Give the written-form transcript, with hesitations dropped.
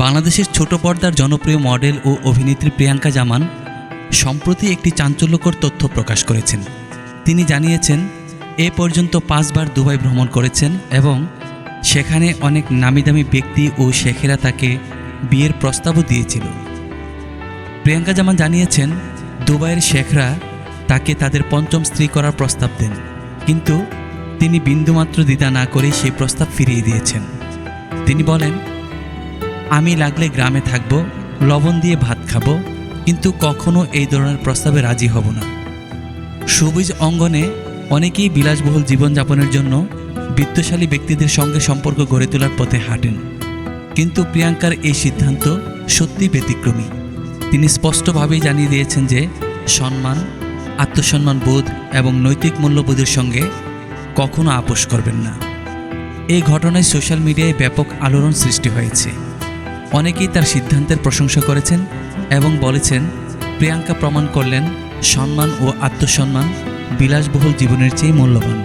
বাংলাদেশের ছোট পর্দার জনপ্রিয় মডেল ও অভিনেত্রী প্রিয়াঙ্কা জামান সম্প্রতি একটি চাঞ্চল্যকর তথ্য প্রকাশ করেছেন। তিনি জানিয়েছেন এ পর্যন্ত 5 বার দুবাই ভ্রমণ করেছেন এবং সেখানে অনেক নামিদামি ব্যক্তি ও শেখেরা তাকে বিয়ের প্রস্তাবও দিয়েছিল। প্রিয়াঙ্কা জামান জানিয়েছেন দুবাইয়ের শেখরা তাকে তাদের 5ম স্ত্রী করার প্রস্তাব দেন, কিন্তু তিনি বিন্দুমাত্র দ্বিধা না করে সেই প্রস্তাব ফিরিয়ে দিয়েছেন। তিনি বলেন, আমি লাগলে গ্রামে থাকব, লবণ দিয়ে ভাত খাবো, কিন্তু কখনো এই ধরনের প্রস্তাবে রাজি হব না। শোবিজ অঙ্গনে অনেকেই বিলাসবহুল জীবনযাপনের জন্য বিত্তশালী ব্যক্তিদের সঙ্গে সম্পর্ক গড়ে তোলার পথে হাঁটেন, কিন্তু প্রিয়াঙ্কার এই সিদ্ধান্ত সত্যি ব্যতিক্রমী। তিনি স্পষ্টভাবেই জানিয়ে দিয়েছেন যে সম্মান, আত্মসম্মান বোধ এবং নৈতিক মূল্যবোধের সঙ্গে কখনো আপোষ করবেন না। এই ঘটনায় সোশ্যাল মিডিয়ায় ব্যাপক আলোড়ন সৃষ্টি হয়েছে। অনেকেই তার সিদ্ধান্তের প্রশংসা করেছেন এবং বলেছেন প্রিয়াঙ্কা প্রমাণ করলেন সম্মান ও আত্মসম্মান বিলাসবহুল জীবনের চেয়ে মূল্যবান।